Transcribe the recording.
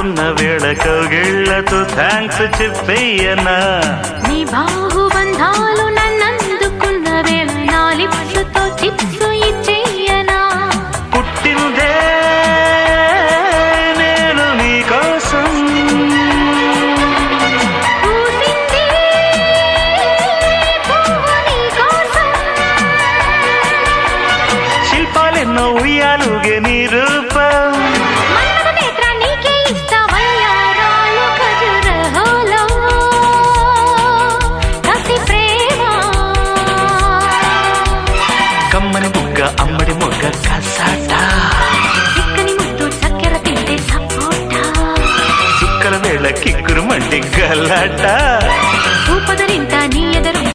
అనుకున్న వేళ కౌగిళ్లతో థ్యాంక్స్ చెప్పేయనా నీ బాహుబంధాలు నన్నందుకున్న వేళ నా లిప్సుతో చిప్సు ఇచ్చేయనా పుట్టిందే నేను నీకోసం పూసింది పువ్వు నీకోసం శిల్పాలెన్నో ఉయ్యాలుగే నీ రూపం మన్మథ నేత్ర నీకే ఇస్తా వయ్యారాలు ఖజురహోలో కసి ప్రేమ కమ్మని ముగ్గ అమ్మడి మొగ్గ కసాట చిక్కని ముద్దు చక్కెర తింటే సపోటా చుక్కల వేళ కిక్కురు మండి గలాట భూపదరింట నీ ఎదరు